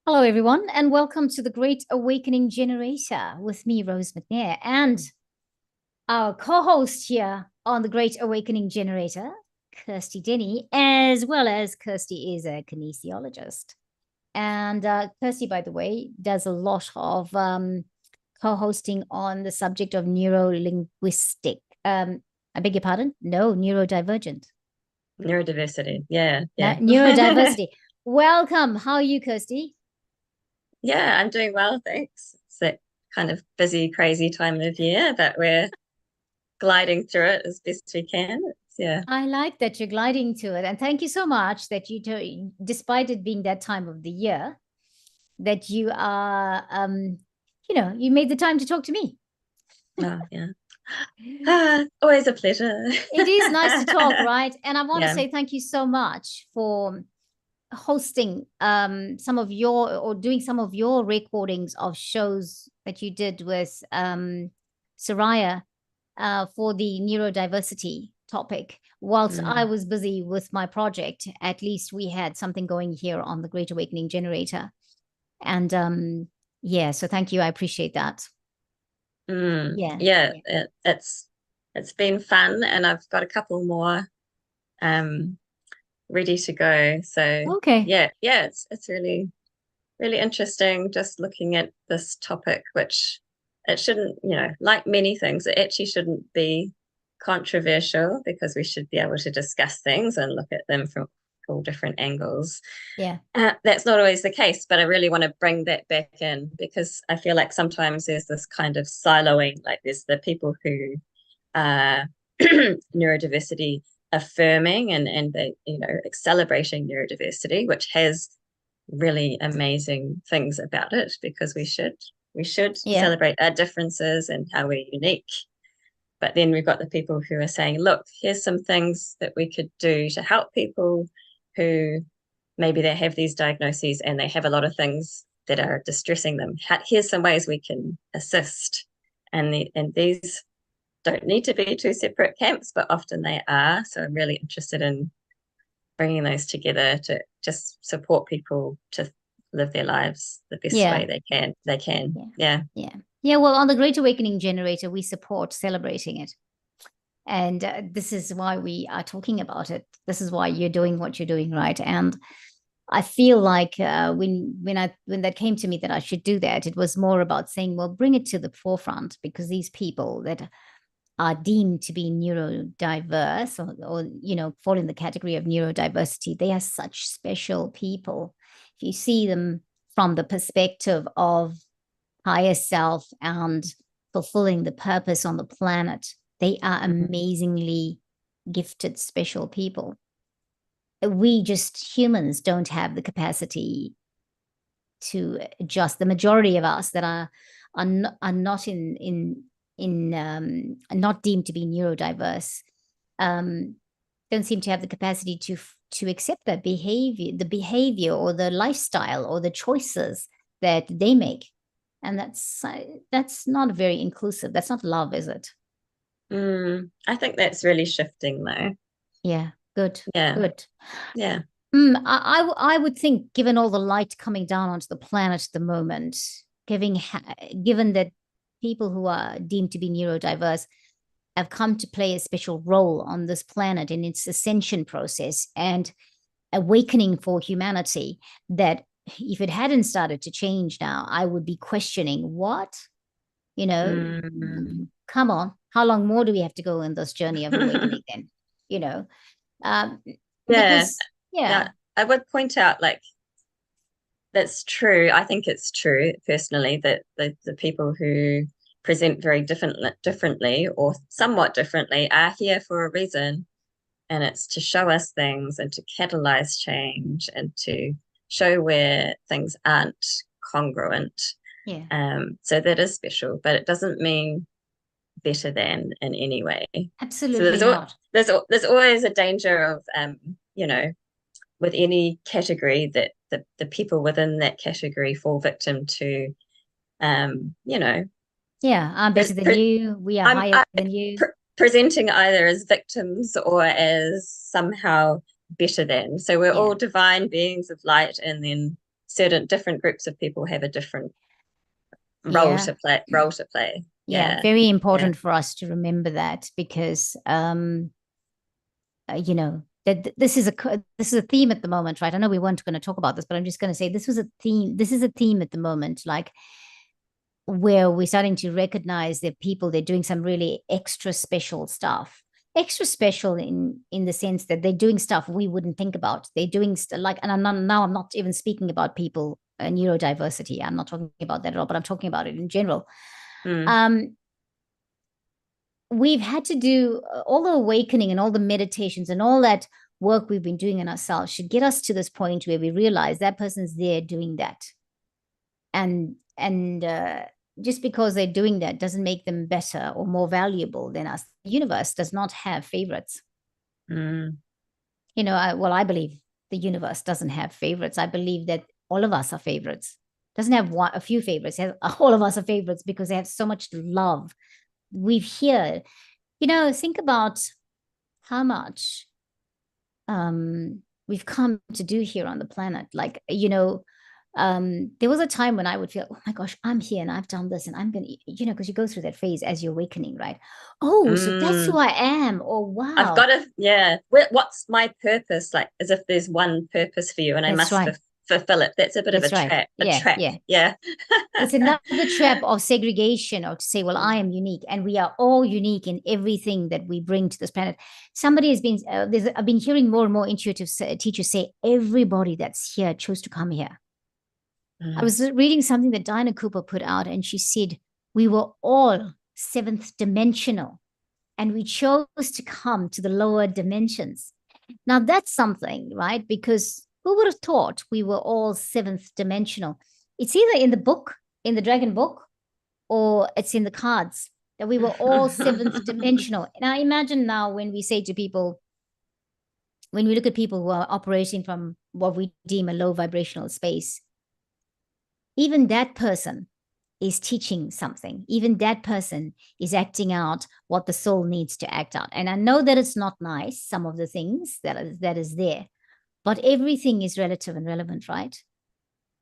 Hello, everyone, and welcome to the Great Awakening Generator with me, Rose McNair, and our co-host here on the Great Awakening Generator, Kirsty Denny, as well as Kirsty is a kinesiologist. And Kirsty, by the way, does a lot of co-hosting on the subject of neuro-linguistic. I beg your pardon? No, neurodivergent. Neurodiversity. Yeah, No, yeah. neurodiversity. Welcome. How are you, Kirsty? Yeah, I'm doing well, thanks. It's that kind of busy, crazy time of year, but we're gliding through it as best we can. Yeah. I like that you're gliding to it. And thank you so much that despite it being that time of the year, that you are, you made the time to talk to me. Oh, yeah. Always a pleasure. It is nice to talk, right? And I want to Yeah. say thank you so much for hosting some of your or doing some of your recordings of shows that you did with Soraya for the neurodiversity topic. Whilst I was busy with my project, at least we had something going here on the Great Awakening Generator. And yeah, so thank you. I appreciate that. Yeah. Yeah, it's been fun, and I've got a couple more um ready to go. So Okay. yeah, it's really interesting just looking at this topic, which it shouldn't, like many things, it actually shouldn't be controversial because we should be able to discuss things and look at them from all different angles. Yeah. That's not always the case, but I really want to bring that back in because I feel like sometimes there's this kind of siloing, like there's the people who are neurodiversity affirming and they, celebrating neurodiversity, which has really amazing things about it because we should Yeah. celebrate our differences and how we're unique. But then we've got the people who are saying, look, here's some things that we could do to help people who maybe they have these diagnoses and they have a lot of things that are distressing them. Here's some ways we can assist. And these don't need to be two separate camps, but often they are. So I'm really interested in bringing those together to just support people to live their lives the best Yeah. way they can. Yeah. Yeah. Yeah. Yeah. Well, on the Great Awakening Generator, we support celebrating it. And this is why we are talking about it. This is why you're doing what you're doing, right? And I feel like when that came to me that I should do that, it was more about saying, well, bring it to the forefront because these people that are deemed to be neurodiverse or fall in the category of neurodiversity, they are such special people. If you see them from the perspective of higher self and fulfilling the purpose on the planet, they are amazingly gifted, special people. We just humans don't have the capacity to adjust. The majority of us that are not not deemed to be neurodiverse don't seem to have the capacity to accept that behavior or the lifestyle or the choices that they make, and that's not very inclusive. That's not love, is it? I think that's really shifting though. Yeah, good, Yeah. good. Yeah. I would think, given all the light coming down onto the planet at the moment, given that people who are deemed to be neurodiverse have come to play a special role on this planet in its ascension process and awakening for humanity, that if it hadn't started to change now, I would be questioning what, you know, Mm. come on, how long more do we have to go in this journey of awakening then? You know, um, Yeah. because, yeah, Yeah. I would point out like that's true. I think it's true personally that the people who present very differently or somewhat differently are here for a reason. And it's to show us things and to catalyze change and to show where things aren't congruent. yeah, So that is special, but it doesn't mean better than in any way. So absolutely not. there's always a danger of with any category that the people within that category fall victim to you know Yeah, I'm pre- better than pre- you. We are I'm higher than you. presenting either as victims or as somehow better than. So we're all Yeah, divine beings of light, and then certain different groups of people have a different Yeah. role to play. Yeah, Yeah. very Yeah. important for us to remember that, because you know, that this is a theme at the moment, right? I know we weren't going to talk about this, but I'm just going to say this is a theme at the moment, like, where we're starting to recognize that people, they're doing some really extra special stuff. Extra special in the sense that they're doing stuff we wouldn't think about. They're doing like, and I'm not even speaking about people, neurodiversity. I'm not talking about that at all, but I'm talking about it in general. Mm. We've had to do all the awakening and all the meditations and all that work we've been doing in ourselves should get us to this point where we realize that person's there doing that. And just because they're doing that doesn't make them better or more valuable than us. The universe does not have favorites. Mm. You know, I believe the universe doesn't have favorites. I believe that all of us are favorites. Doesn't have a few favorites. All of us are favorites because they have so much love. We've here, you know, think about how much we've come to do here on the planet. Like, you know, there was a time when I would feel, oh my gosh, I'm here and I've done this and I'm gonna, you know, because you go through that phase as you're awakening, right? Oh, so that's who Mm. I am. Oh, I've wow. got to, yeah. What's my purpose? Like, as if there's one purpose for you, and I That's must right. fulfill it. That's a bit of a That's right. trap. A Yeah, trap. yeah. Yeah. It's another trap of segregation, or to say, well, I am unique, and we are all unique in everything that we bring to this planet. Somebody has been, I've been hearing more and more intuitive teachers say, everybody that's here chose to come here. I was reading something that Diana Cooper put out, and she said, we were all seventh dimensional, and we chose to come to the lower dimensions. Now, that's something, right? Because who would have thought we were all seventh dimensional? It's either in the book, in the dragon book, or it's in the cards that we were all seventh dimensional. And I imagine now when we say to people, when we look at people who are operating from what we deem a low vibrational space, even that person is teaching something. Even that person is acting out what the soul needs to act out. And I know that it's not nice, some of the things that is there, but everything is relative and relevant, right?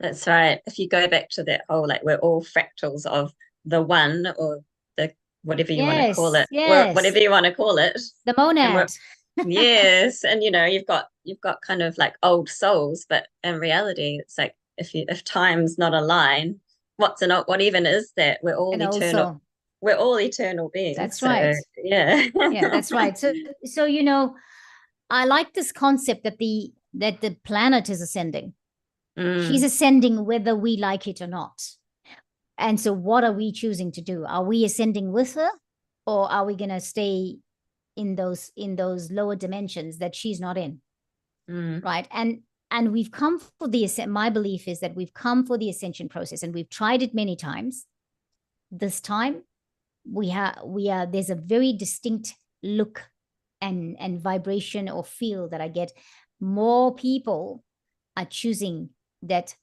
That's right. If you go back to that whole, like, we're all fractals of the one, or the whatever you want to call Yes, it, or yes. whatever you want to call it, The and we're monad. yes, and you know, you've got kind of like old souls, but in reality, it's like if time's not a line, what even is that? We're all And eternal. also, We're all eternal beings. that's So right. yeah. Yeah, that's right. So you know, I like this concept that the planet is ascending. She's Mm. ascending whether we like it or not. And so what are we choosing to do? Are we ascending with her, or are we going to stay in those lower dimensions that she's not in? Mm. Right? And we've come for the my belief is that we've come for the ascension process, and we've tried it many times. This time we are there's a very distinct look and vibration or feel that I get. More people are choosing that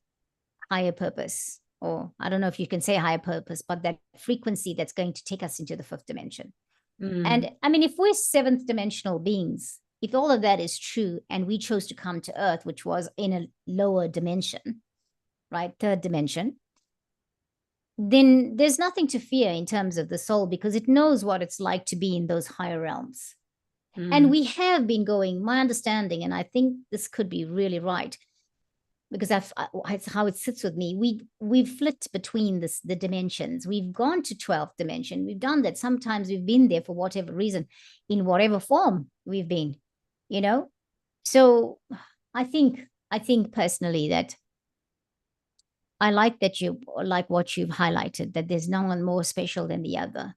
higher purpose, or I don't know if you can say higher purpose, but that frequency that's going to take us into the fifth dimension. And Mm. I mean, if we're seventh dimensional beings, if all of that is true, and we chose to come to Earth, which was in a lower dimension, right, third dimension, then there's nothing to fear in terms of the soul, because it knows what it's like to be in those higher realms. And Mm. we have been going, my understanding, and I think this could be really right, because it's how it sits with me. We've flipped between the dimensions. We've gone to 12th dimension. We've done that. Sometimes we've been there for whatever reason, in whatever form we've been, you know. So I think personally that I like that you like what you've highlighted, that there's no one more special than the other.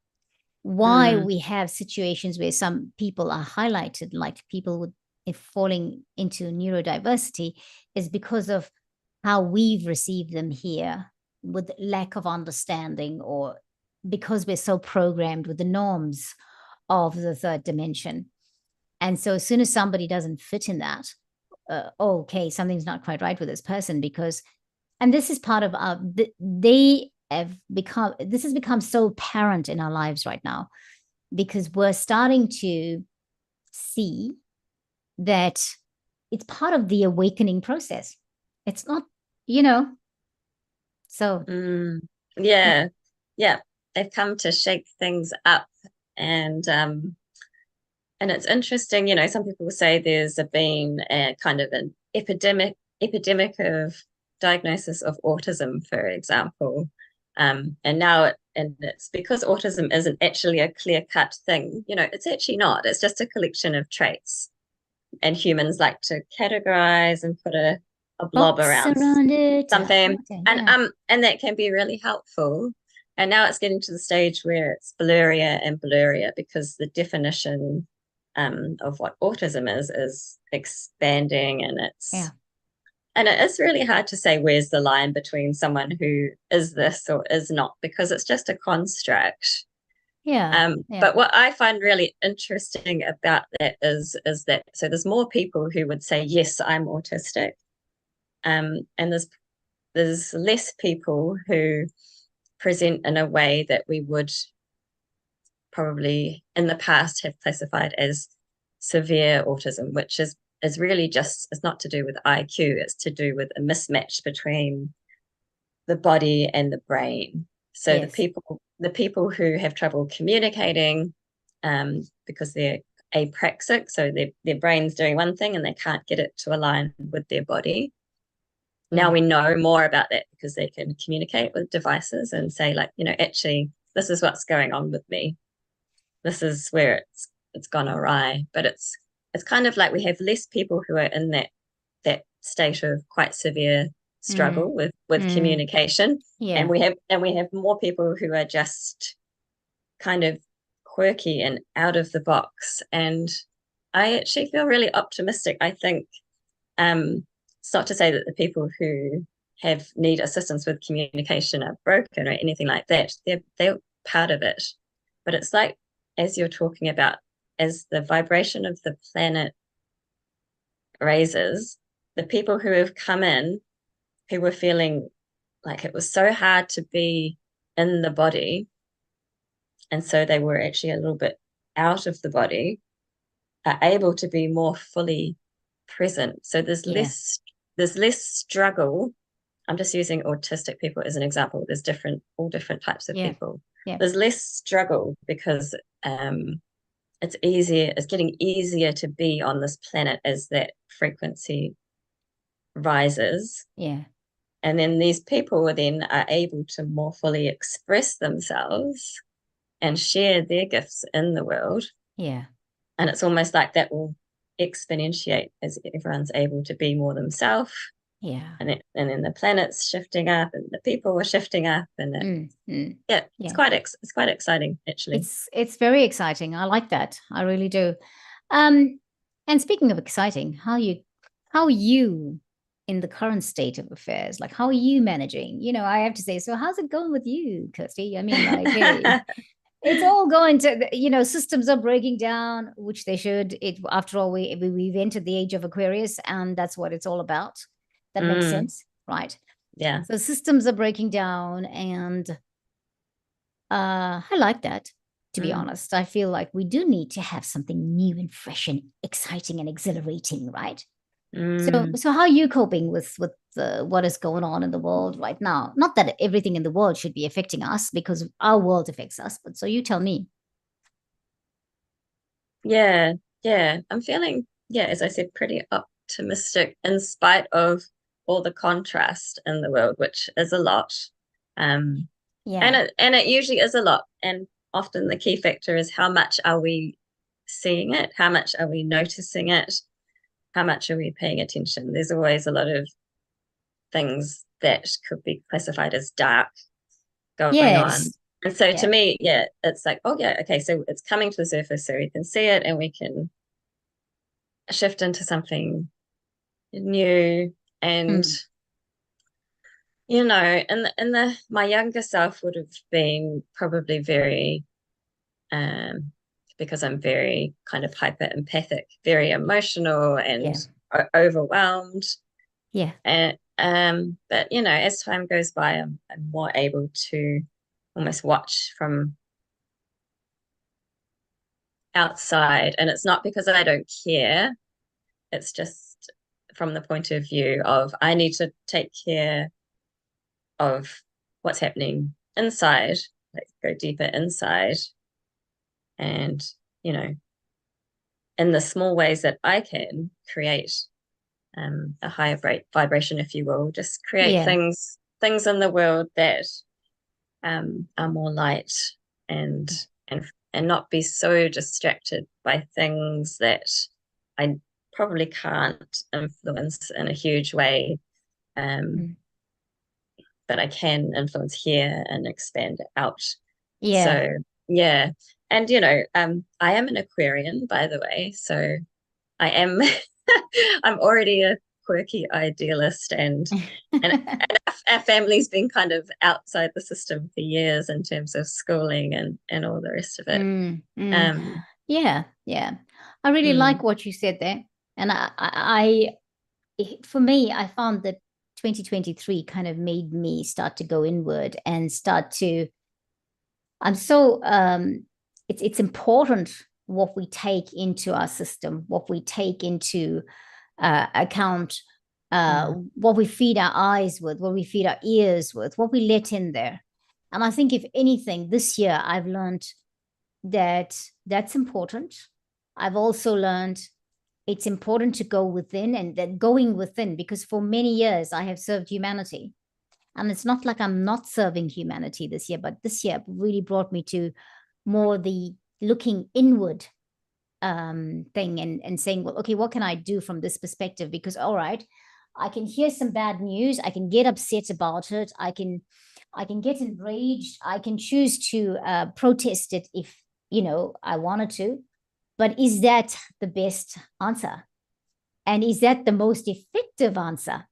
Why Mm. we have situations where some people are highlighted, like people with if falling into neurodiversity, is because of how we've received them here, with lack of understanding, or because we're so programmed with the norms of the third dimension. And so as soon as somebody doesn't fit in that, okay, something's not quite right with this person, because, and this is part of our, they have become, this has become so apparent in our lives right now, because we're starting to see that it's part of the awakening process. It's not, you know. So Yeah, yeah. They've come to shake things up, and it's interesting, some people say there's been a kind of an epidemic of diagnosis of autism, for example. And now and it's because autism isn't actually a clear-cut thing. It's actually not. It's just a collection of traits. And humans like to categorize and put a blob box around around it. something. And Yeah. and that can be really helpful. And now it's getting to the stage where it's blurrier and blurrier because the definition of what autism is expanding, and Yeah. it is really hard to say where's the line between someone who is this or is not, because it's just a construct. Yeah. But what I find really interesting about that is that so there's more people who would say, yes, I'm autistic. And there's less people who present in a way that we would probably in the past have classified as severe autism, which is really just, it's not to do with IQ, it's to do with a mismatch between the body and the brain. So Yes. the people who have trouble communicating because they're apraxic, so their brain's doing one thing and they can't get it to align with their body. Now we know more about that because they can communicate with devices and say, like, actually, this is what's going on with me. This is where it's gone awry. But it's kind of like we have less people who are in that state of quite severe struggle with communication. Yeah. And we have more people who are just kind of quirky and out of the box. And I actually feel really optimistic. I think it's not to say that the people who need assistance with communication are broken or anything like that. They're part of it. But it's like, as you're talking about, as the vibration of the planet raises, the people who have come in, who were feeling like it was so hard to be in the body, and so they were actually a little bit out of the body, are able to be more fully present. So there's less struggle. I'm just using autistic people as an example. There's all different types of people. Yeah. There's less struggle because it's getting easier to be on this planet as that frequency rises. Yeah. And then these people then are able to more fully express themselves and share their gifts in the world. Yeah. And it's almost like that will exponentiate as everyone's able to be more themselves. Yeah. And then the planet's shifting up and the people are shifting up, and it's quite exciting, actually. It's very exciting. I like that. I really do. And speaking of exciting, how are you in the current state of affairs? Like, how are you managing? I have to say, so how's it going with you, Kirsty? I mean, like, hey, it's all going to, systems are breaking down, which they should. After all, we've entered the age of Aquarius, and that's what it's all about. That makes sense, right? Yeah. So systems are breaking down, and I like that, to be honest. I feel like we do need to have something new and fresh and exciting and exhilarating, right? So how are you coping with what is going on in the world right now? Not that everything in the world should be affecting us, because our world affects us, but so you tell me. Yeah. I'm feeling, as I said, pretty optimistic in spite of all the contrast in the world, which is a lot. And it usually is a lot. And often the key factor is how much are we seeing it? How much are we noticing it? How much are we paying attention? There's always a lot of things that could be classified as dark going on. And so to me, it's like, oh yeah, okay, so it's coming to the surface so we can see it and we can shift into something new. And my younger self would have been probably very because I'm very kind of hyper empathic, very emotional and overwhelmed. And but as time goes by, I'm more able to almost watch from outside, and it's not because I don't care. It's just from the point of view of I need to take care of what's happening inside, like go deeper inside, and in the small ways that I can create a higher vibration, if you will, just create Yeah. things in the world that are more light, and and not be so distracted by things that I probably can't influence in a huge way, Mm. but I can influence here and expand out. Yeah. So yeah, and I am an Aquarian, by the way, so I am I'm already a quirky idealist, and our family's been kind of outside the system for years in terms of schooling and all the rest of it. Mm, mm. Um, Yeah, yeah. I really like mm, what you said there. And for me, I found that 2023 kind of made me start to go inward and start to, I'm so, it's important what we take into our system, what we take into account, what we feed our eyes with, what we feed our ears with, what we let in there. And I think if anything, this year I've learned that that's important. I've also learned it's important to go within, and that going within, because for many years I have served humanity. And it's not like I'm not serving humanity this year, but this year really brought me to more the looking inward thing, and saying, well, okay, what can I do from this perspective? Because, all right, I can hear some bad news, I can get upset about it, I can get enraged, I can choose to protest it if I wanted to. But is that the best answer? And is that the most effective answer? mm,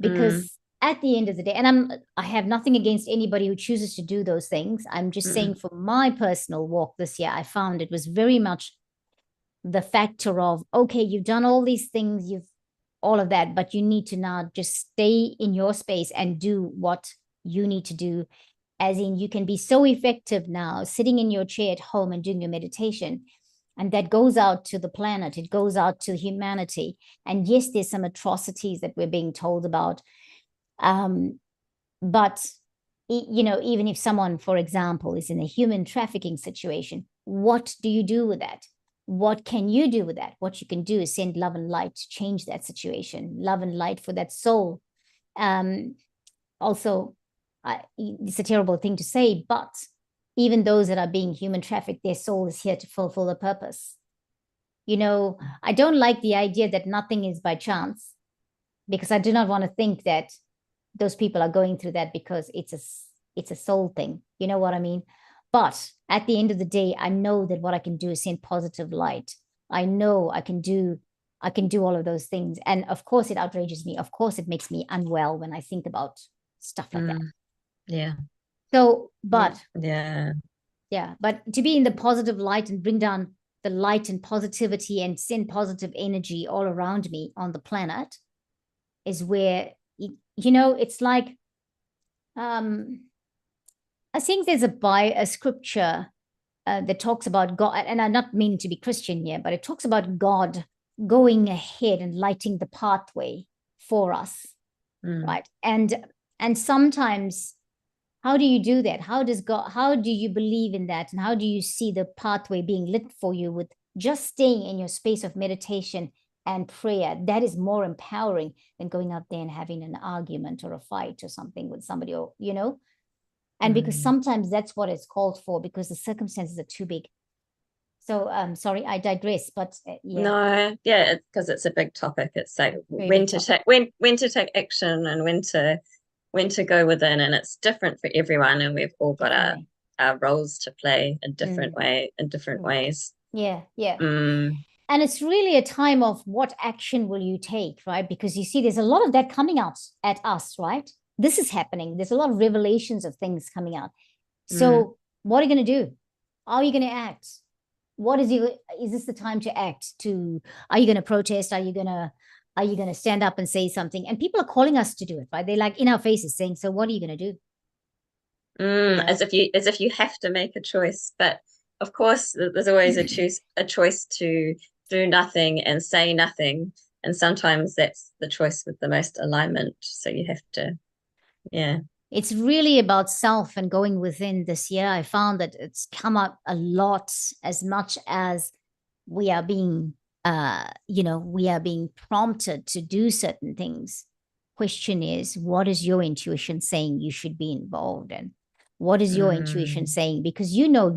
Because at the end of the day, and I have nothing against anybody who chooses to do those things. I'm just saying, mm, for my personal walk this year, I found it was very much the factor of, okay, you've done all these things, you've all of that, but you need to now just stay in your space and do what you need to do. As in, you can be so effective now sitting in your chair at home and doing your meditation, and that goes out to the planet, it goes out to humanity. And yes, there's some atrocities that we're being told about, but even if someone, for example, is in a human trafficking situation, what do you do with that? What can you do with that? What you can do is send love and light to change that situation, love and light for that soul. Also, it's a terrible thing to say, but even those that are being human trafficked, their soul is here to fulfill a purpose. I don't like the idea that nothing is by chance, because I do not want to think that those people are going through that because it's a soul thing. You know what I mean? But at the end of the day, I know that what I can do is send positive light. I know I can do all of those things. And of course it outrages me. Of course it makes me unwell when I think about stuff like that. yeah. So, but Yeah. yeah, but to be in the positive light and bring down the light and positivity and send positive energy all around me on the planet is where, it's like, I think there's a scripture that talks about God, and I'm not meaning to be Christian here, but it talks about God going ahead and lighting the pathway for us, right? And sometimes, how do you do that? How do you believe in that? And how do you see the pathway being lit for you with just staying in your space of meditation and prayer? That is more empowering than going out there and having an argument or a fight or something with somebody, or, and because sometimes that's what it's called for, because the circumstances are too big. So sorry, I digress, but yeah. No, yeah, because it's a big topic. It's like Very when big to topic. take when to take action, and when to go within, and it's different for everyone, and we've all got our Definitely. roles to play in different Mm, mm. ways. Yeah, yeah. Mm, And it's really a time of what action will you take, right? Because you see, there's a lot of that coming out at us, right? This is happening. There's a lot of revelations of things coming out. mm, So what are you going to do? How are you going to act? Is this the time to act? Are you going to protest? Are you going to stand up and say something? And people are calling us to do it, right? They're like in our faces saying, so what are you going to do? as if you have to make a choice, but of course there's always a choice to do nothing and say nothing, And sometimes that's the choice with the most alignment. So you have to, yeah. It's really about self and going within this year. I found that it's come up a lot, as much as we are being, we are being prompted to do certain things. Question is, what is your intuition saying you should be involved in? What is your intuition saying? Because you know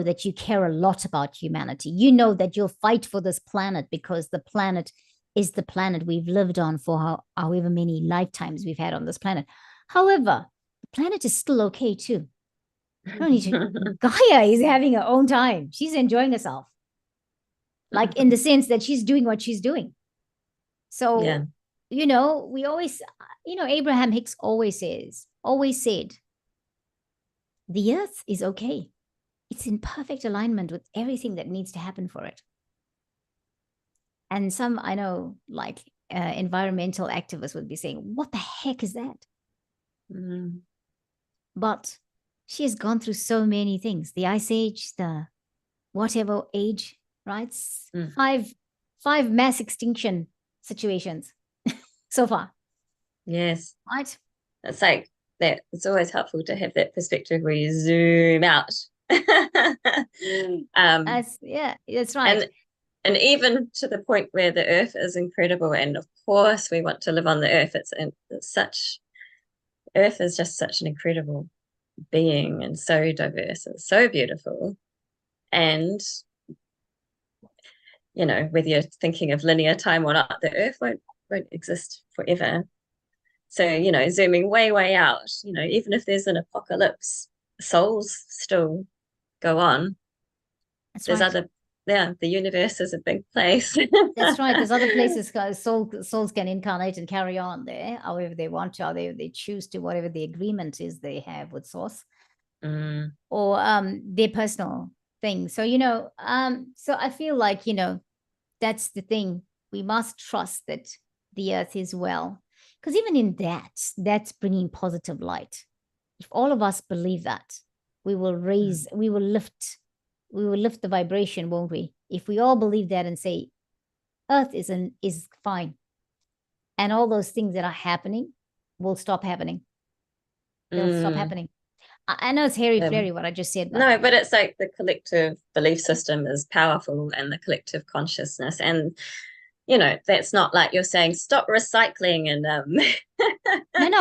that you care a lot about humanity. You know that you'll fight for this planet because the planet is the planet we've lived on for however many lifetimes we've had on this planet. However, the planet is still okay too. Don't need to. Gaia is having her own time. She's enjoying herself. Like, in the sense that she's doing what she's doing. So, yeah. We always, Abraham Hicks always said, the earth is okay. It's in perfect alignment with everything that needs to happen for it. And some, I know, like environmental activists would be saying, what the heck is that? But she has gone through so many things. The Ice Age, the whatever age, right? Five mass extinction situations so far. Yes. Right? It's like that. It's always helpful to have that perspective where you zoom out. That's right. And even to the point where the earth is incredible, and of course we want to live on the earth. Earth is just such an incredible being and so diverse and so beautiful. And whether you're thinking of linear time or not, the earth won't exist forever. So zooming way out, even if there's an apocalypse, souls still go on. There's other, the universe is a big place. That's right. There's other places souls can incarnate and carry on there, however they want to, however they choose to, whatever the agreement is they have with source, or their personal thing. So so I feel like that's the thing. We must trust that the earth is well, because even in that's bringing positive light. If all of us believe that, we will lift the vibration, won't we? If we all believe that and say earth is fine, and all those things that are happening will stop happening. They'll stop happening. I know it's hairy-flairy what I just said. No, but it's like the collective belief system is powerful, and the collective consciousness. And that's not like you're saying stop recycling and No,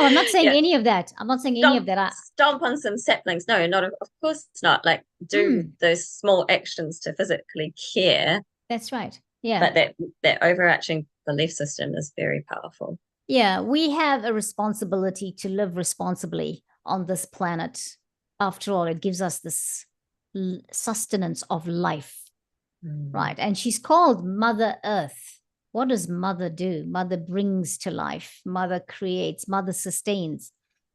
I'm not saying any of that. I'm not saying any of that. Stomp on some saplings. No, not of course it's not. Like, do those small actions to physically care. That's right. Yeah. But that overarching belief system is very powerful. Yeah, we have a responsibility to live responsibly on this planet. After all, it gives us this sustenance of life, right? And she's called Mother Earth. What does mother do? Mother brings to life, mother creates, mother sustains.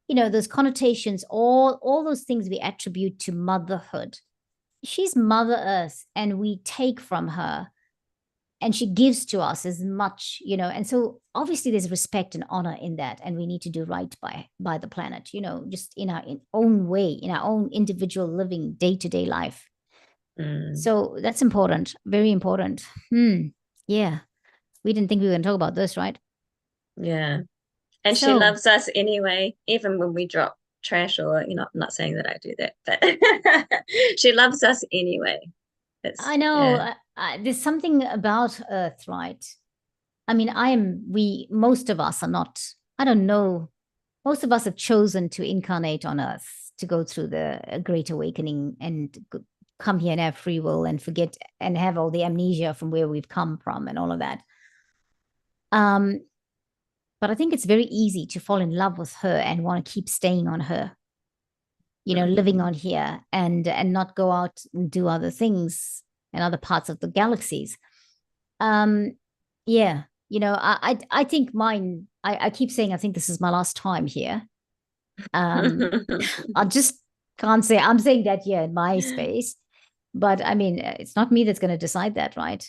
Those connotations, all those things we attribute to motherhood. She's Mother Earth, and we take from her, and she gives to us as much, and so obviously there's respect and honor in that, and we need to do right by the planet, just in our own way, in our own individual living day-to-day life. So that's important, very important. Yeah, we didn't think we were going to talk about this, right? Yeah. And she loves us anyway, even when we drop trash, or I'm not saying that I do that, but she loves us anyway. I know. There's something about Earth, right? I mean, most of us are not, I don't know, most of us have chosen to incarnate on Earth, to go through the Great Awakening and come here and have free will and forget and have all the amnesia from where we've come from and all of that. But I think it's very easy to fall in love with her and want to keep staying on her, living on here and not go out and do other things in other parts of the galaxies. Yeah, I think mine, I keep saying, I think this is my last time here. I just can't say, I'm saying that here in my space, but I mean, it's not me that's going to decide that, right?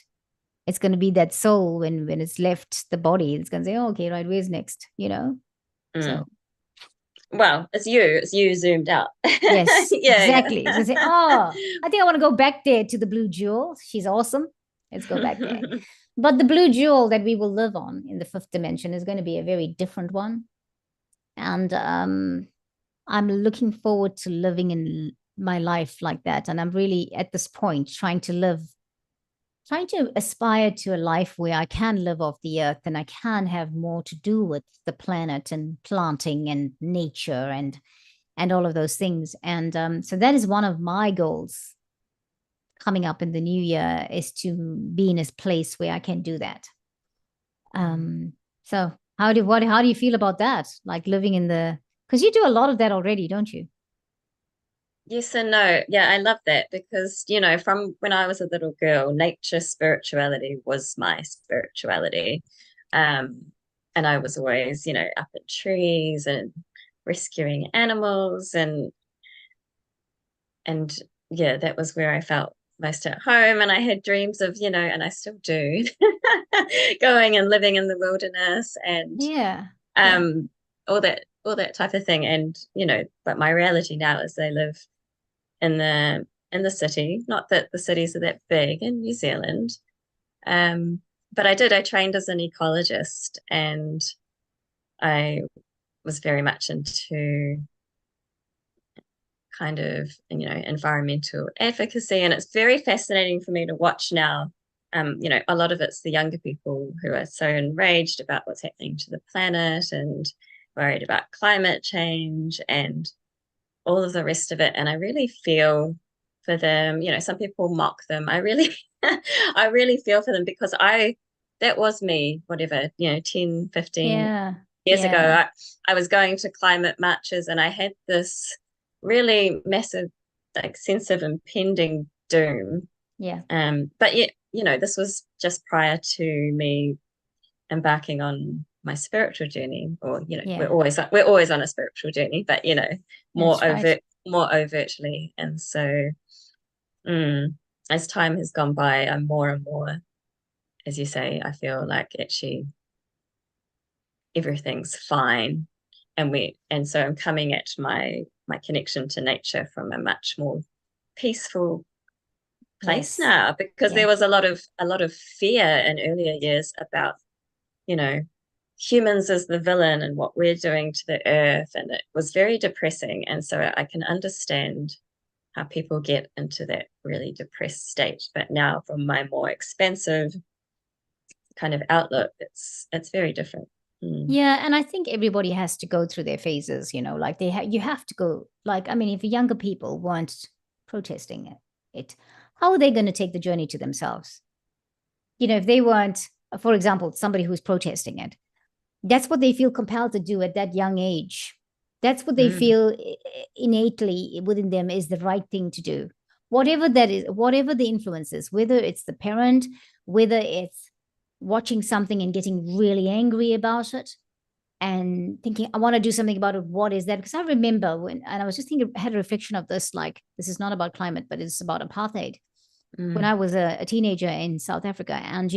It's going to be that soul when it's left the body. It's going to say, oh, okay, right, where's next? So. Well, it's you zoomed out. Yes, exactly. It's going to say, oh, I think I want to go back there to the Blue Jewel. She's awesome. Let's go back there. But the blue jewel that we will live on in the fifth dimension is going to be a very different one. And I'm looking forward to living in my life like that. And I'm really at this point trying to aspire to a life where I can live off the earth and I can have more to do with the planet and planting and nature and all of those things. And so that is one of my goals coming up in the new year, is to be in a place where I can do that. So how do you feel about that? Like living in because you do a lot of that already, don't you? Yes and no. Yeah, I love that because, from when I was a little girl, nature spirituality was my spirituality. And I was always, up in trees and rescuing animals and yeah, that was where I felt most at home. And I had dreams of, and I still do, going and living in the wilderness and Yeah. all that type of thing. And, but my reality now is they live in the city. Not that the cities are that big in New Zealand. But I trained as an ecologist, and I was very much into kind of, environmental advocacy. And it's very fascinating for me to watch now. A lot of it's the younger people who are so enraged about what's happening to the planet and worried about climate change and all of the rest of it. And I really feel for them. Some people mock them. I really I really feel for them because that was me, whatever, 10, 15 years ago. I was going to climate marches and I had this really massive like sense of impending doom. But yet, this was just prior to me embarking on my spiritual journey, or we're always on a spiritual journey, but more overtly. And so as time has gone by, I'm more and more, as you say, I feel like actually everything's fine, and so I'm coming at my connection to nature from a much more peaceful place now, because there was a lot of fear in earlier years about humans as the villain and what we're doing to the earth, and it was very depressing. And so I can understand how people get into that really depressed state, but now from my more expansive kind of outlook, it's very different. Yeah, and I think everybody has to go through their phases, like you have to go, like, I mean, if younger people weren't protesting it, how are they going to take the journey to themselves? If they weren't, for example, somebody who's protesting it, that's what they feel compelled to do at that young age. That's what they feel innately within them is the right thing to do. Whatever that is, whatever the influence is, whether it's the parent, whether it's watching something and getting really angry about it and thinking, I want to do something about it. What is that? Because I remember and I was just thinking, I had a reflection of this, like, this is not about climate, but it's about apartheid. When I was a teenager in South Africa, and,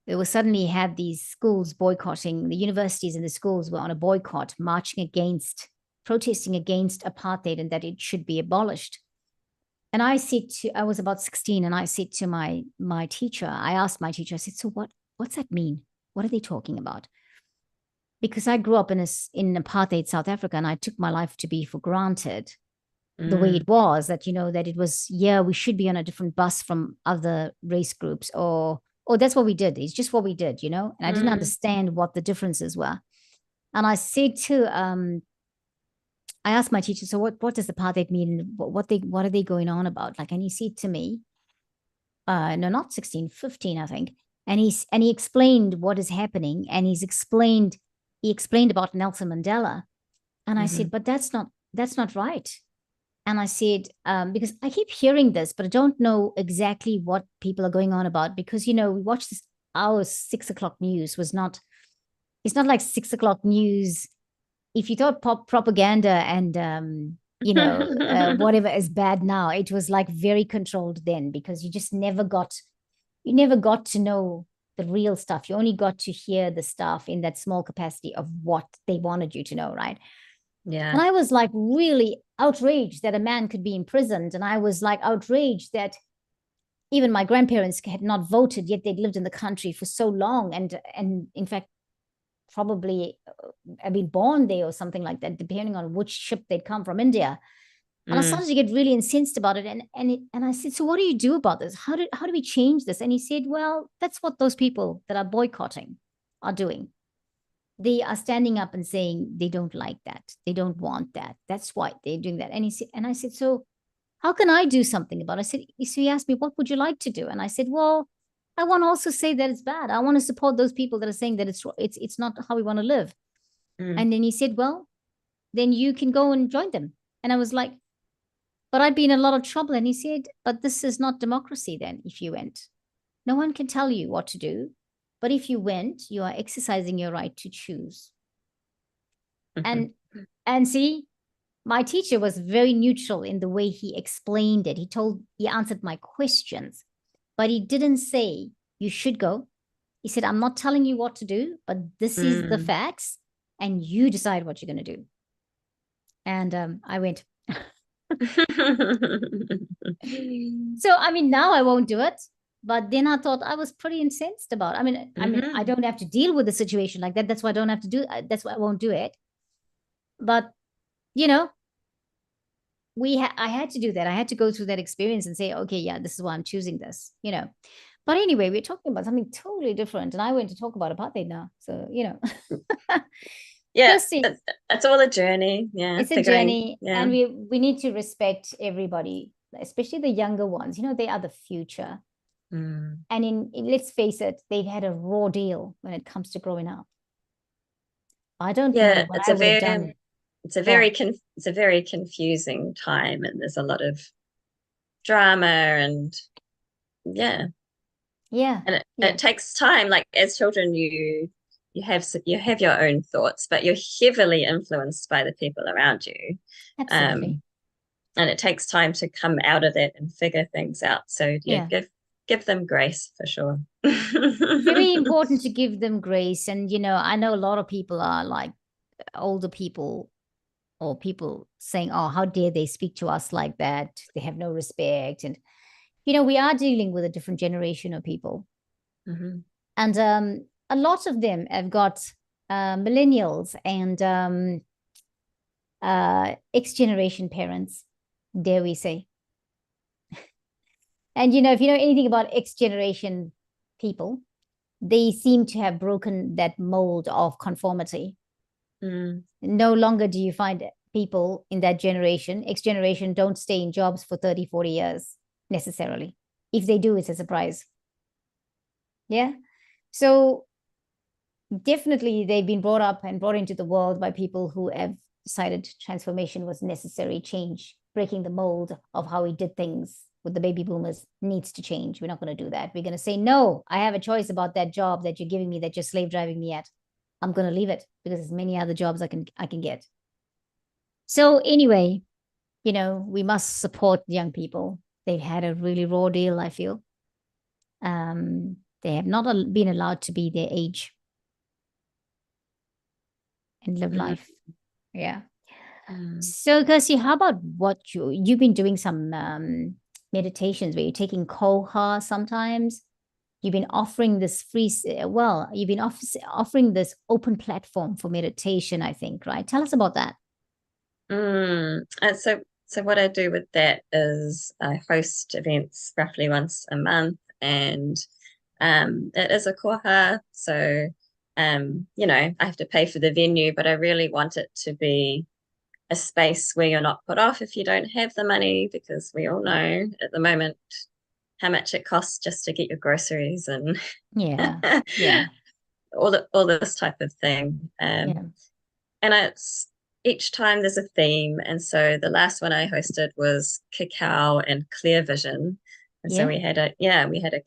there was suddenly had these schools boycotting, the universities and the schools were on a boycott, protesting against apartheid and that it should be abolished. And I was about 16, and I said to my teacher, I asked my teacher, I said, so what's that mean? What are they talking about? Because I grew up in apartheid South Africa, and I took my life to be for granted the way it was, that, that it was, we should be on a different bus from other race groups, or that's what we did. It's just what we did, and I didn't understand what the differences were. And I said I asked my teacher, so what does apartheid mean? What are they going on about? Like, and he said to me, no, not 16, 15, I think. And he explained what is happening. And he explained about Nelson Mandela. And I said, but that's not right. And I said, because I keep hearing this, but I don't know exactly what people are going on about, because, we watch this, our 6 o'clock news it's not like 6 o'clock news. If you thought propaganda and, whatever is bad now, it was like very controlled then, because you just never got to know the real stuff. You only got to hear the stuff in that small capacity of what they wanted you to know, right? Yeah. And I was like really outraged that a man could be imprisoned. And I was like outraged that even my grandparents had not voted, yet they'd lived in the country for so long, and in fact probably have been born there or something like that, depending on which ship they'd come from India. And I started to get really incensed about it. And I said, so what do you do about this? How do we change this? And he said, well, that's what those people that are boycotting are doing. They are standing up and saying they don't like that. They don't want that. That's why they're doing that. And I said, so how can I do something about it? I said, so he asked me, what would you like to do? And I said, well, I want to also say that it's bad. I want to support those people that are saying that it's not how we want to live. And then he said, well, then you can go and join them. And I was like, but I'd be in a lot of trouble. And he said, but this is not democracy then if you went. No one can tell you what to do. But if you went, you are exercising your right to choose. And see, my teacher was very neutral in the way he explained it. He answered my questions, but he didn't say you should go. He said, I'm not telling you what to do, but this is the facts, and you decide what you're going to do. And I went. So, I mean, now I won't do it. But then I thought I was pretty incensed about it. I mean, I don't have to deal with a situation like that. That's why I don't have to do it. That's why I won't do it. But, you know, I had to do that. I had to go through that experience and say, okay, yeah, this is why I'm choosing this, you know. But anyway, we're talking about something totally different. And I went to talk about apartheid now. So, you know. Yeah, Kirsty, it's all a journey. Yeah, it's a journey. Yeah. And we need to respect everybody, especially the younger ones. You know, they are the future. And let's face it, they've had a raw deal when it comes to growing up. I don't know what I would have done. It's a very confusing time, and there's a lot of drama, and and it takes time. Like as children, you have your own thoughts, but you're heavily influenced by the people around you. Absolutely. And it takes time to come out of that and figure things out. So give them grace for sure. Very important to give them grace. And, you know, I know a lot of people are like older people or people saying, oh, how dare they speak to us like that? They have no respect. And, you know, we are dealing with a different generation of people. And a lot of them have got millennials and X-generation parents, dare we say. And, you know, if you know anything about X-generation people, they seem to have broken that mold of conformity. No longer do you find people in that generation, X-generation, don't stay in jobs for 30, 40 years necessarily. If they do, it's a surprise. Yeah. So definitely they've been brought up and brought into the world by people who have decided transformation was necessary, change, breaking the mold of how we did things with the baby boomers needs to change. We're not going to do that. We're going to say, no, I have a choice about that job that you're giving me, that you're slave driving me at. I'm going to leave it because there's many other jobs I can get. So anyway, you know, we must support young people. They've had a really raw deal, I feel. They have not been allowed to be their age and live life. Yeah. So, Kirsty, how about what you've been doing some meditations where you're taking koha sometimes? You've been offering this you've been offering this open platform for meditation, I think, right? Tell us about that. So what I do with that is I host events roughly once a month, and it is a koha. So, you know, I have to pay for the venue, but I really want it to be a space where you're not put off if you don't have the money, because we all know at the moment how much it costs just to get your groceries and all this type of thing. And it's each time there's a theme. And so the last one I hosted was cacao and clear vision. And so we had a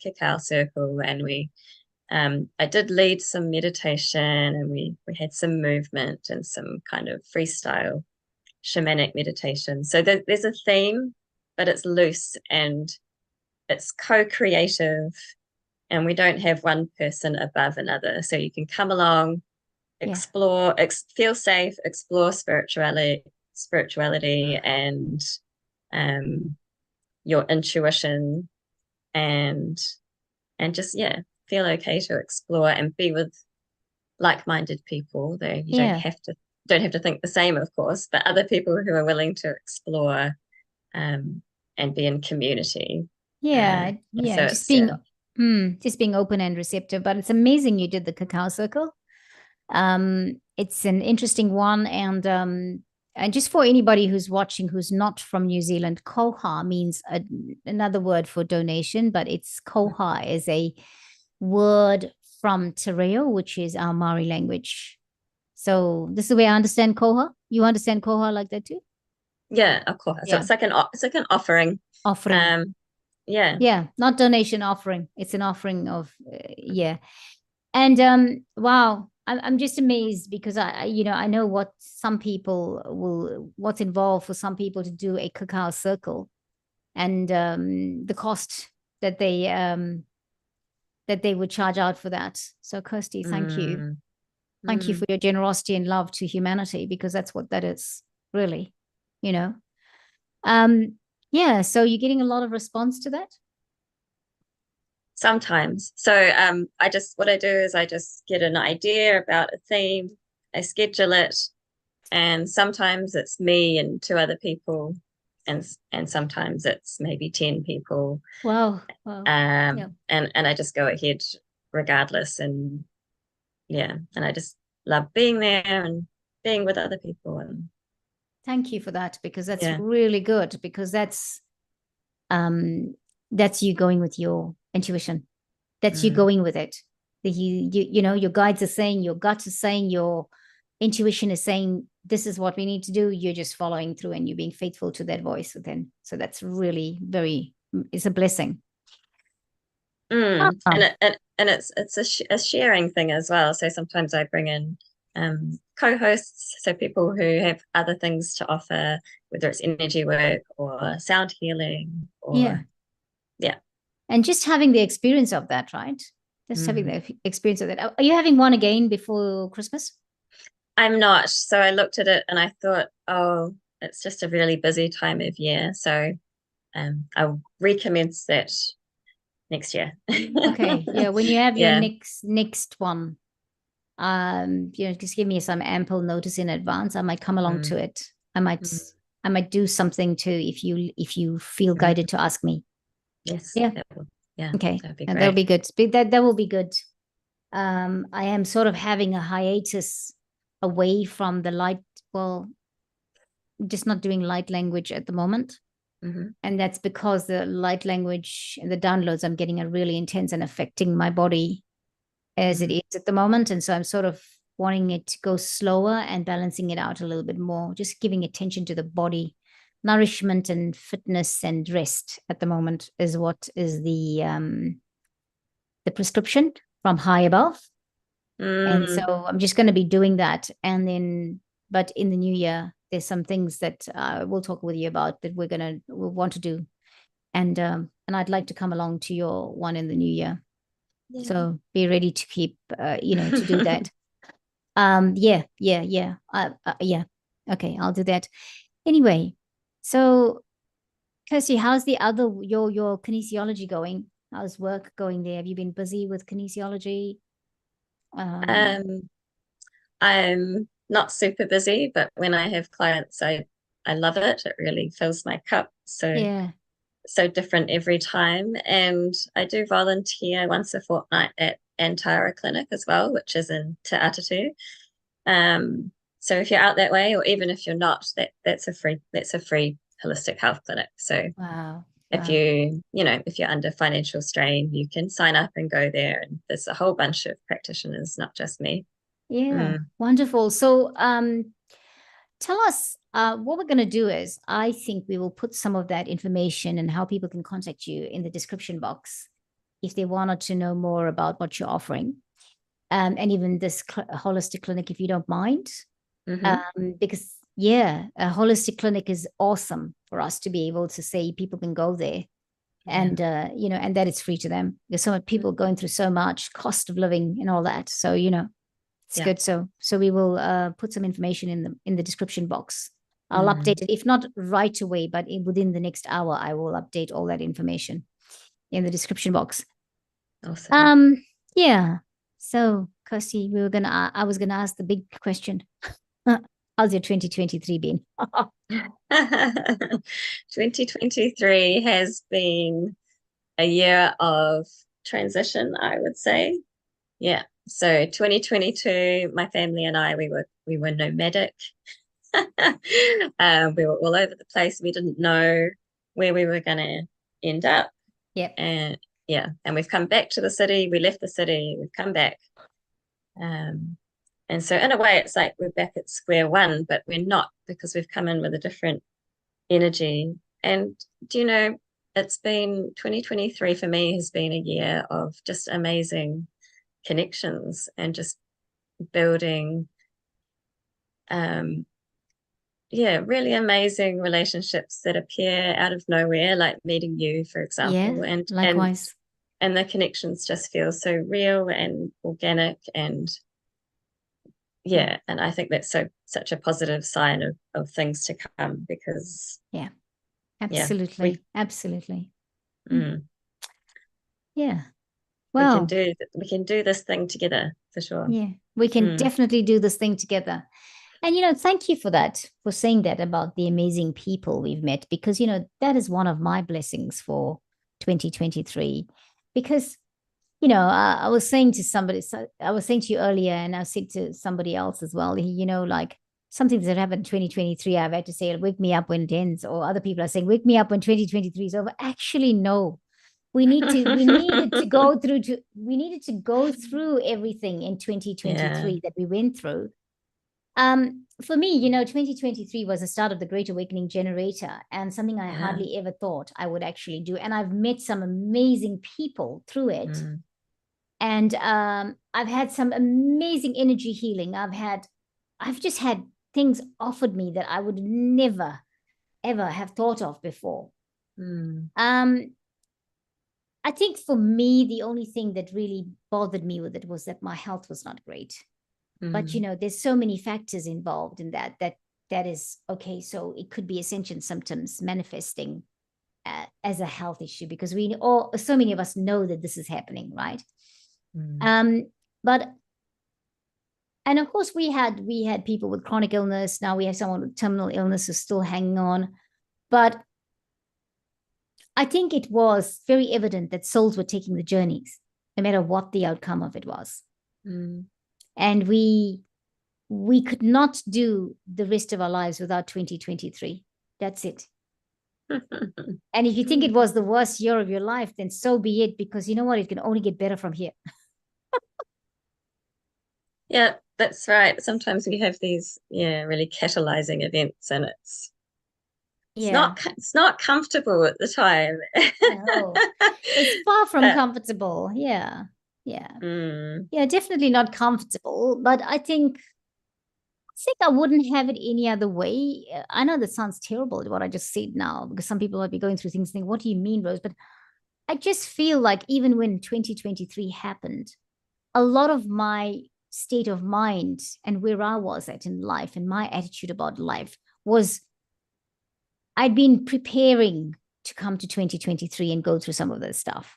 cacao circle, and I did lead some meditation, and we had some movement and some kind of freestyle shamanic meditation. So there's a theme, but it's loose and it's co-creative, and we don't have one person above another. So you can come along, explore, feel safe, explore spirituality and your intuition, and just feel okay to explore and be with like-minded people, though you Yeah. don't have to think the same, of course, but other people who are willing to explore and be in community. Yeah. So Just it's being open and receptive. But it's amazing you did the cacao circle. It's an interesting one, and just for anybody who's watching who's not from New Zealand, koha means another word for donation, but it's koha is a word from Te Reo, which is our Maori language. So this is the way I understand koha. You understand koha like that too? yeah, of course. So Yeah. it's like an offering. Offering. Yeah. Yeah, not donation, offering. It's an offering of yeah. And wow, I'm just amazed because I know what some people what's involved for some people to do a cacao circle, and the cost that they would charge out for that. So Kirsty, thank you. Mm, Thank you for mm. your generosity and love to humanity, because that's what that is, really, you know. Yeah, so you're getting a lot of response to that? Sometimes. So what I do is I just get an idea about a theme, I schedule it, and sometimes it's me and two other people, and sometimes it's maybe 10 people. Wow. Yeah. And I just go ahead regardless, and and I just love being there and being with other people. And Thank you for that, because that's yeah. really good, because that's you going with your intuition. That's you going with it. Your guides are saying, your gut is saying, your intuition is saying, this is what we need to do. You're just following through and you're being faithful to that voice within. So that's really it's a blessing. And Ah, it's a sharing thing as well. So sometimes I bring in co-hosts, so people who have other things to offer, whether it's energy work or sound healing yeah. or yeah. And just having the experience of that, right? Just having the experience of that. Are you having one again before Christmas? I'm not. So I looked at it and I thought, oh, it's just a really busy time of year. So I'll recommence that next year. Okay. Yeah. When you have your Yeah. next one, just give me some ample notice in advance. I might come along to Mm, it. I might mm, I might do something too if you feel guided to ask me. yes. Yeah. Yeah, Okay. that'd be And that'll great. be good. That will be good. I am sort of having a hiatus away from the light, well, just not doing light language at the moment. Hmm. And that's because the light language and the downloads I'm getting are really intense and affecting my body as it Mm, is at the moment. And so I'm sort of wanting it to go slower and balancing it out a little bit more, just giving attention to the body. Nourishment and fitness and rest at the moment is what is the prescription from high above. And so mm, I'm just going to be doing that. And then, but in the new year, there's some things that we'll talk with you about that we want to do. And I'd like to come along to your one in the new year. yeah. So be ready to keep, to do that. Yeah. Okay, I'll do that. Anyway, so Kirsty, how's your kinesiology going? How's work going there? Have you been busy with kinesiology? Um, I'm not super busy, but when I have clients, I love it. It really fills my cup. Yeah. So different every time. And I do volunteer once a fortnight at Antara Clinic as well, which is in Te Attuning. So if you're out that way, or even if you're not, that's a free holistic health clinic. So Wow. if Wow. if you're under financial strain, you can sign up and go there. And there's a whole bunch of practitioners, not just me. Yeah. Mm, Wonderful. So tell us what we're going to do is I think we will put some of that information and how people can contact you in the description box if they wanted to know more about what you're offering. And even this holistic clinic, if you don't mind. hmm Because, yeah, a holistic clinic is awesome for us to be able to say people can go there Yeah. and that it's free to them. There's so many people going through so much cost of living and all that. So, it's Yeah. good. So we will put some information in the description box. I'll Mm, update it, if not right away, but within the next hour, I will update all that information. in the description box. Awesome. Yeah. So, Kirsty, I was gonna ask the big question. How's your 2023 been? 2023 has been a year of transition, I would say. Yeah. So 2022, my family and I, we were nomadic. We were all over the place. We didn't know where we were gonna end up. Yep. And yeah, and we've come back to the city. We left the city, we've come back. And so in a way it's like we're back at square one, but we're not, because we've come in with a different energy. And do you know, it's been 2023 for me has been a year of just amazing connections and just building really amazing relationships that appear out of nowhere, like meeting you, for example. Yeah, likewise. And the connections just feel so real and organic, and yeah, and I think that's such a positive sign of things to come, because absolutely. Mm. Yeah. Well, we can do this thing together for sure. Yeah, we can definitely do this thing together. And, thank you for that, for saying that about the amazing people we've met, because, that is one of my blessings for 2023. Because, I was saying to somebody, I was saying to you earlier, and I said to somebody else as well, like something that happened in 2023, I've had to say, wake me up when it ends, or other people are saying, wake me up when 2023 is over. Actually, no. We needed to go through everything in 2023 that we went through. For me, 2023 was the start of the Great Awakening Generator, and something I hardly ever thought I would actually do. And I've met some amazing people through it. And I've had some amazing energy healing. I've just had things offered me that I would never, ever have thought of before. I think for me, the only thing that really bothered me with it was that my health was not great. But, there's so many factors involved in that is okay. So it could be ascension symptoms manifesting as a health issue, because so many of us know that this is happening, right? But, and of course we had people with chronic illness. Now we have someone with terminal illness who's still hanging on. But I think it was very evident that souls were taking the journeys, no matter what the outcome of it was. And we could not do the rest of our lives without 2023. That's it. And if you think it was the worst year of your life, then so be it, because you know what? It can only get better from here. Yeah, that's right. Sometimes we have these, really catalyzing events, and it's not comfortable at the time. No, it's far from comfortable. Yeah, definitely not comfortable. But I think I wouldn't have it any other way. I know that sounds terrible, what I just said now, because some people might be going through things and think, what do you mean, Rose? But I just feel like even when 2023 happened, a lot of my state of mind and where I was at in life and my attitude about life was, I'd been preparing to come to 2023 and go through some of this stuff,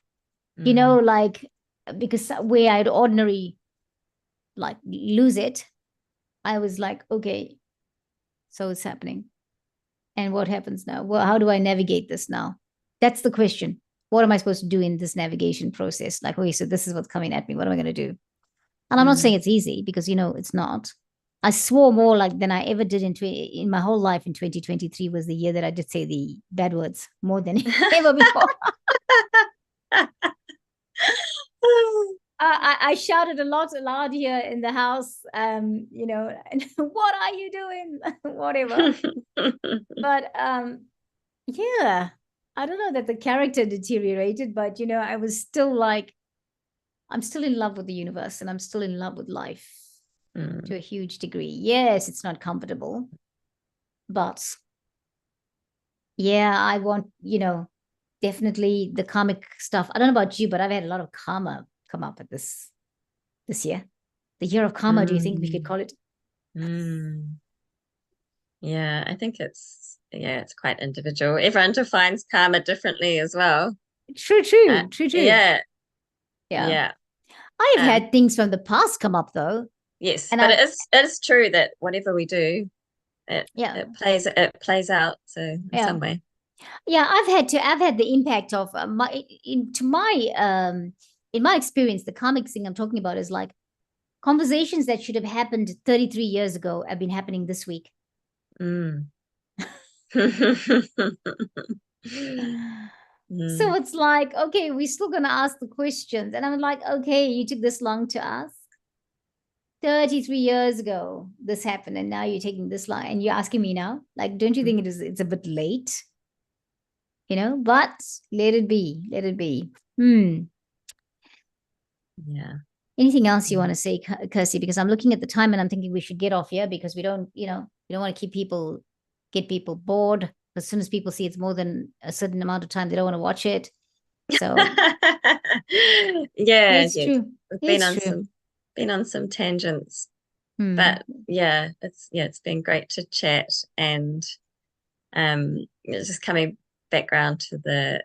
like, because where I'd ordinarily like lose it, I was like, okay, so it's happening. And what happens now? Well, how do I navigate this now? That's the question. What am I supposed to do in this navigation process? Like, okay, so this is what's coming at me. What am I going to do? And I'm not saying it's easy, because, it's not. I swore more like than I ever did in my whole life. In 2023 was the year that I did say the bad words more than ever before. I shouted a lot loud here in the house, what are you doing? Whatever. But yeah, I don't know that the character deteriorated, but I was still like, I'm still in love with the universe, and I'm still in love with life to a huge degree. Yes, it's not comfortable, but yeah, I want, definitely the karmic stuff. I don't know about you, but I've had a lot of karma come up at this year. The year of karma, do you think we could call it? Yeah, I think it's quite individual. Everyone defines karma differently as well. True. Yeah, Yeah. yeah. I've had things from the past come up though. Yes, And but it is true that whatever we do, it plays out. So in some way. Yeah, I've had the impact of in my experience, the karmic thing I'm talking about is like conversations that should have happened 33 years ago have been happening this week. Mm. So it's like, okay, we're still gonna ask the questions. And I'm like, okay, you took this long to ask. 33 years ago, this happened, and now you're taking this long and you're asking me now. Like, don't you think it's a bit late? You know, but let it be. Let it be. Yeah. Anything else you want to say, Kirsty? Because I'm looking at the time and I'm thinking we should get off here because we don't want to get people bored. As soon as people see it's more than a certain amount of time, they don't want to watch it. So it's true. We've been on some tangents. But it's been great to chat, and just coming back around to the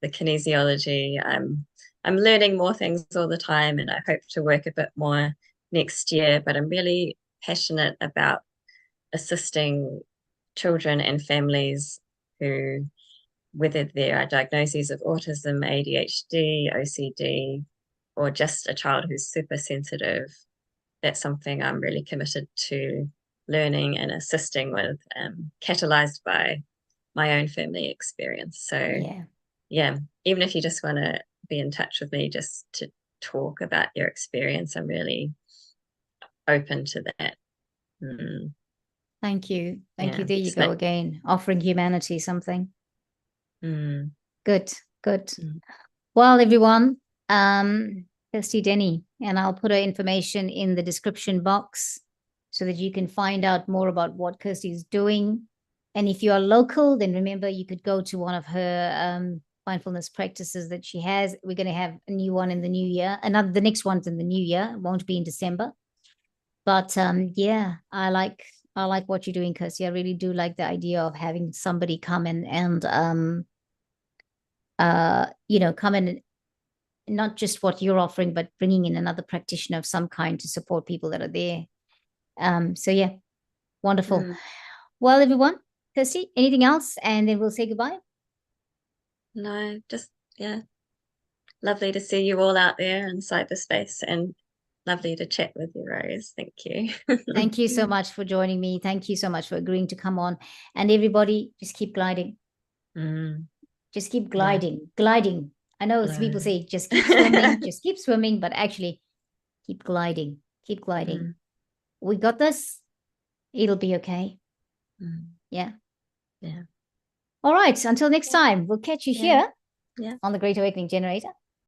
kinesiology. I'm learning more things all the time, and I hope to work a bit more next year, but I'm really passionate about assisting children and families who, whether there are diagnoses of autism, ADHD, OCD, or just a child who's super sensitive. That's something I'm really committed to learning and assisting with, catalyzed by my own family experience. So yeah, even if you just want to be in touch with me just to talk about your experience, I'm really open to that. Thank you. There you go again, offering humanity something. Good. Well, everyone, Kirsty Denny, and I'll put her information in the description box so that you can find out more about what Kirsty is doing. And if you are local, then remember you could go to one of her mindfulness practices that she has. We're going to have a new one in the new year. The next one's in the new year. It won't be in December. But yeah, I like what you're doing, Kirsty. I really do like the idea of having somebody come in and come in, not just what you're offering, but bringing in another practitioner of some kind to support people that are there. So yeah, wonderful. Well, everyone, Kirsty, anything else? And then we'll say goodbye. No, just, yeah. Lovely to see you all out there in cyberspace, and lovely to chat with you, Rose. Thank you. Thank you so much for joining me. Thank you so much for agreeing to come on. And everybody, just keep gliding. Just keep gliding. Gliding. I know people say just keep swimming, just keep swimming, but actually keep gliding. Keep gliding. We got this. It'll be okay. Yeah. All right. Until next time, we'll catch you here on the Great Awakening Generator.